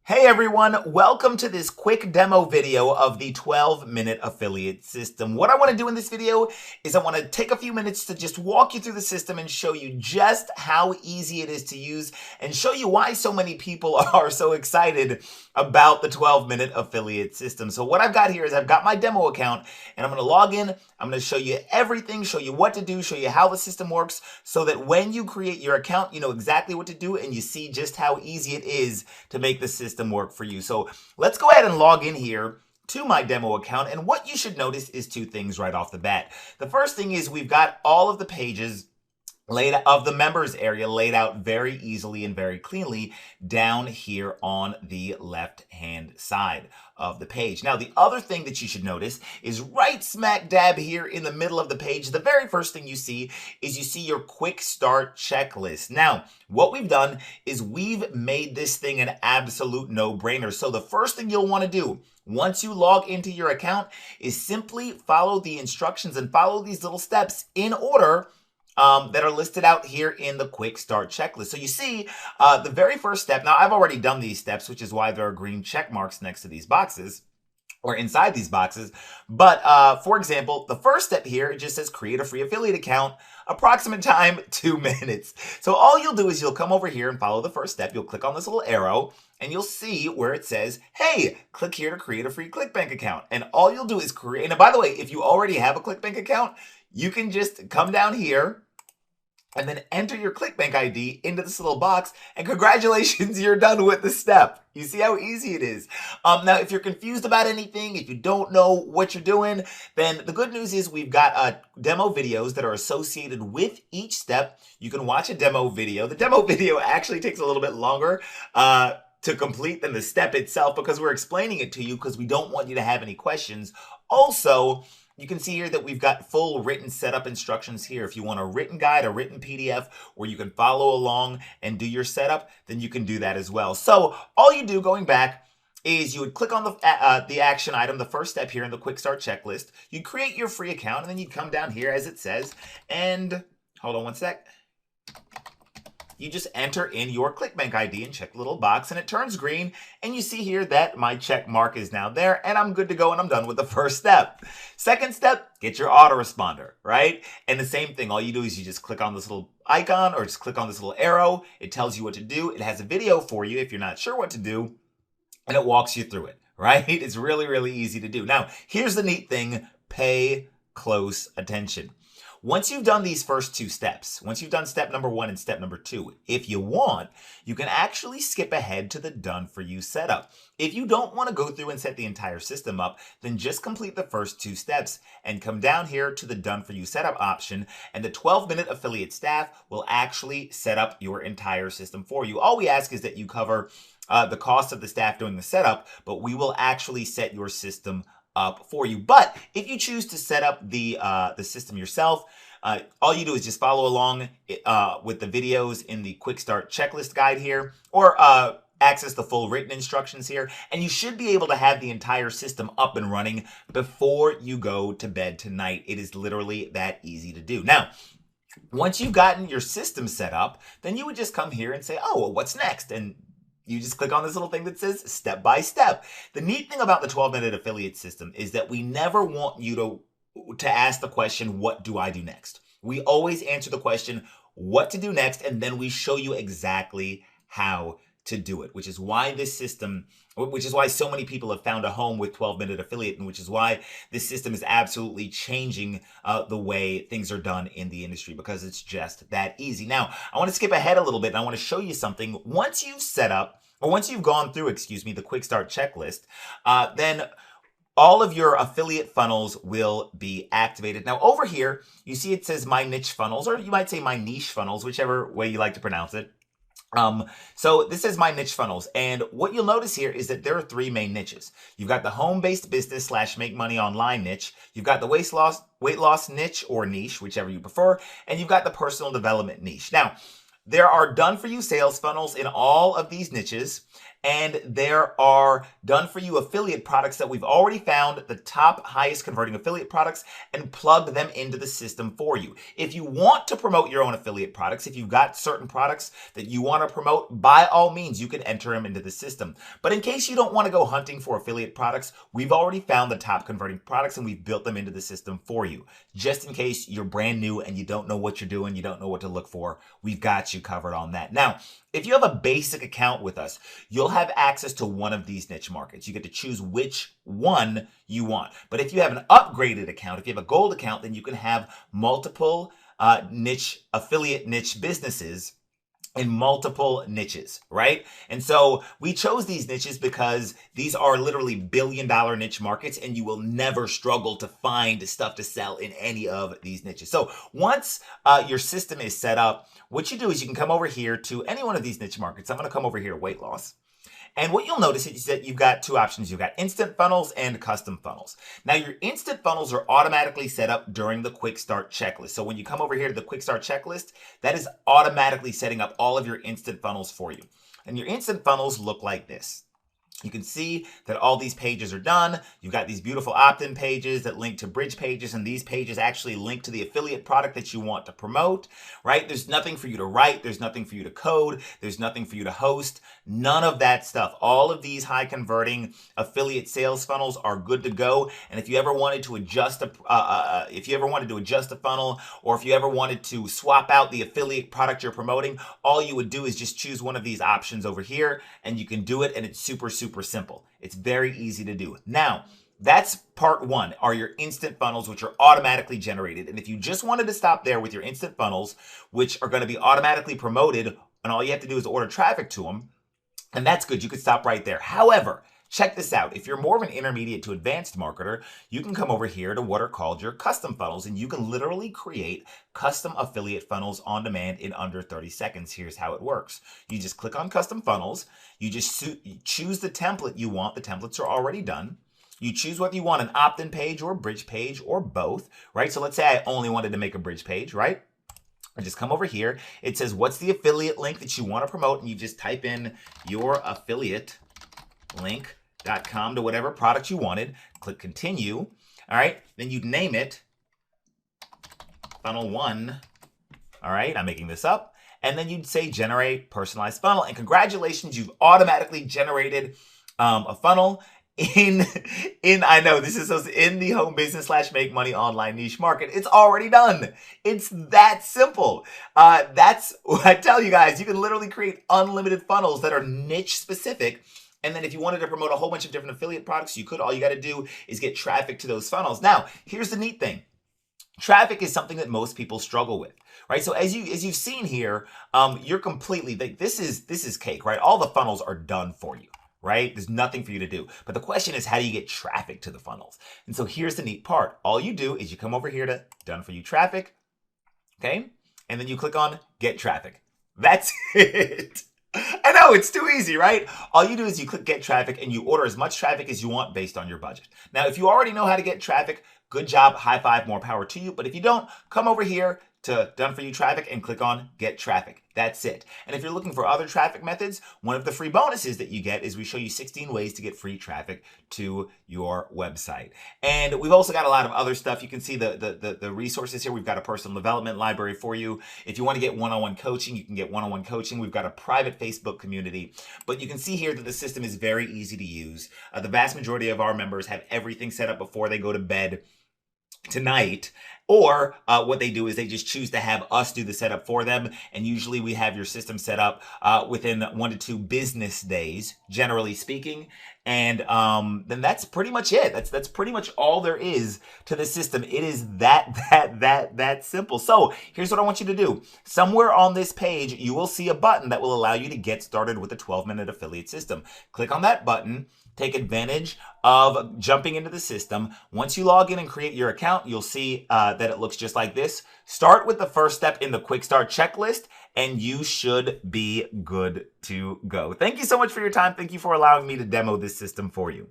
Hey everyone, welcome to this quick demo video of the 12-minute affiliate system. What I want to do in this video is I want to take a few minutes to just walk you through the system and show you just how easy it is to use and show you why so many people are so excited about the 12-minute affiliate system. So what I've got here is I've got my demo account and I'm going to log in. I'm going to show you everything, show you what to do, show you how the system works so that when you create your account, you know exactly what to do and you see just how easy it is to make the system work for you. So let's go ahead and log in here to my demo account. And what you should notice is two things right off the bat. The first thing is we've got all of the pages laid of the members area laid out very easily and very cleanly down here on the left hand side of the page. Now, the other thing that you should notice is right smack dab here in the middle of the page, the very first thing you see is you see your quick start checklist. Now, what we've done is we've made this thing an absolute no-brainer. So the first thing you'll want to do once you log into your account is simply follow the instructions and follow these little steps in order that are listed out here in the quick start checklist. So you see the very first step. Now I've already done these steps, which is why there are green check marks next to these boxes or inside these boxes. But for example, the first step here, it just says create a free affiliate account, approximate time 2 minutes. So all you'll do is you'll come over here and follow the first step. You'll click on this little arrow and you'll see where it says, hey, click here to create a free ClickBank account. And all you'll do is create, and by the way, if you already have a ClickBank account, you can just come down here and then enter your ClickBank ID into this little box, and congratulations, you're done with the step. You see how easy it is. Now, if you're confused about anything, if you don't know what you're doing, then the good news is we've got demo videos that are associated with each step. You can watch a demo video. The demo video actually takes a little bit longer to complete than the step itself because we're explaining it to you because we don't want you to have any questions. Also, you can see here that we've got full written setup instructions here. If you want a written guide, a written PDF, where you can follow along and do your setup, then you can do that as well. So all you do going back is you would click on the action item, the first step here in the quick start checklist. You create your free account and then you come down here as it says, and hold on one sec. You just enter in your ClickBank ID and check the little box and it turns green. And you see here that my check mark is now there and I'm good to go and I'm done with the first step. Second step, get your autoresponder, right? And the same thing, all you do is you just click on this little icon or just click on this little arrow. It tells you what to do. It has a video for you if you're not sure what to do and it walks you through it, right? It's really, really easy to do. Now, here's the neat thing, pay close attention. Once you've done these first two steps, once you've done step number 1 and step number 2, if you want, you can actually skip ahead to the done for you setup. If you don't want to go through and set the entire system up, then just complete the first 2 steps and come down here to the done for you setup option and the 12-minute affiliate staff will actually set up your entire system for you. All we ask is that you cover the cost of the staff doing the setup, but we will actually set your system up for you. But if you choose to set up the system yourself, all you do is just follow along with the videos in the quick start checklist guide here, or access the full written instructions here, and you should be able to have the entire system up and running before you go to bed tonight. It is literally that easy to do. Now, once you've gotten your system set up, then you would just come here and say, oh, well, what's next? And you just click on this little thing that says step by step. The neat thing about the 12-minute affiliate system is that we never want you to ask the question, what do I do next? We always answer the question, what to do next, and then we show you exactly how to do it, which is why this system, which is why so many people have found a home with 12-minute affiliate, and which is why this system is absolutely changing the way things are done in the industry, because it's just that easy. Now, I want to skip ahead a little bit and I want to show you something. Once you've set up, or once you've gone through, the quick start checklist, then all of your affiliate funnels will be activated. Now over here, you see it says my niche funnels, or you might say my niche funnels, whichever way you like to pronounce it. So this is my niche funnels. And what you'll notice here is that there are 3 main niches. You've got the home-based business / make money online niche. You've got the weight loss niche or niche, whichever you prefer. And you've got the personal development niche. Now, there are done-for-you sales funnels in all of these niches, and there are done-for-you affiliate products that we've already found the top highest converting affiliate products and plugged them into the system for you. If you want to promote your own affiliate products, if you've got certain products that you want to promote, by all means, you can enter them into the system. But in case you don't want to go hunting for affiliate products, we've already found the top converting products and we've built them into the system for you. Just in case you're brand new and you don't know what you're doing, you don't know what to look for, we've got you covered on that. Now, if you have a basic account with us, you'll have access to one of these niche markets. You get to choose which one you want. But if you have an upgraded account, if you have a gold account, then you can have multiple affiliate niche businesses in multiple niches, right? And so we chose these niches because these are literally billion-dollar niche markets and you will never struggle to find stuff to sell in any of these niches. So once your system is set up, what you do is you can come over here to any one of these niche markets. I'm going to come over here to weight loss. And what you'll notice is that you've got two options. You've got instant funnels and custom funnels. Now, your instant funnels are automatically set up during the quick start checklist. So when you come over here to the quick start checklist, that is automatically setting up all of your instant funnels for you. And your instant funnels look like this. You can see that all these pages are done. You've got these beautiful opt-in pages that link to bridge pages, and these pages actually link to the affiliate product that you want to promote, right? There's nothing for you to write. There's nothing for you to code. There's nothing for you to host. None of that stuff. All of these high converting affiliate sales funnels are good to go. And if you ever wanted to adjust a funnel, or if you ever wanted to swap out the affiliate product you're promoting, all you would do is just choose one of these options over here, and you can do it, and it's super simple. It's very easy to do. Now, that's part one, are your instant funnels, which are automatically generated. And if you just wanted to stop there with your instant funnels, which are going to be automatically promoted, and all you have to do is order traffic to them, and that's good. You could stop right there. However, check this out. If you're more of an intermediate to advanced marketer, you can come over here to what are called your custom funnels, and you can literally create custom affiliate funnels on demand in under 30 seconds. Here's how it works. You just click on custom funnels. You just choose the template you want. The templates are already done. You choose whether you want an opt-in page or a bridge page or both, right? So let's say I only wanted to make a bridge page, right? I just come over here. It says, what's the affiliate link that you want to promote? And you just type in your affiliate link.com to whatever product you wanted. Click continue. All right. Then you'd name it funnel 1. All right. I'm making this up. And then you'd say generate personalized funnel. And congratulations, you've automatically generated a funnel in the home business / make money online niche market. It's already done. It's that simple. That's what I tell you guys. You can literally create unlimited funnels that are niche specific. And then if you wanted to promote a whole bunch of different affiliate products, you could. All you got to do is get traffic to those funnels. Now, here's the neat thing. Traffic is something that most people struggle with, right? So as you've seen here, you're completely, this is cake, right? All the funnels are done for you, right? There's nothing for you to do. But the question is, how do you get traffic to the funnels? And so here's the neat part. All you do is you come over here to done for you traffic, okay? And then you click on get traffic. That's it. I know, it's too easy, right? All you do is you click get traffic and you order as much traffic as you want based on your budget. Now, if you already know how to get traffic, good job, high five, more power to you. But if you don't, come over here to done for you traffic and click on get traffic. That's it. And if you're looking for other traffic methods, one of the free bonuses that you get is we show you 16 ways to get free traffic to your website. And we've also got a lot of other stuff. You can see the resources here. We've got a personal development library for you. If you want to get one-on-one coaching, you can get one-on-one coaching. We've got a private Facebook community. But you can see here that the system is very easy to use. The vast majority of our members have everything set up before they go to bed tonight, or what they do is they just choose to have us do the setup for them, and usually we have your system set up within 1 to 2 business days, generally speaking, and then that's pretty much it. That's pretty much all there is to the system. It is that simple. So here's what I want you to do. Somewhere on this page, you will see a button that will allow you to get started with the 12-minute affiliate system. Click on that button. Take advantage of jumping into the system. Once you log in and create your account, you'll see that it looks just like this. Start with the first step in the quick start checklist, and you should be good to go. Thank you so much for your time. Thank you for allowing me to demo this system for you.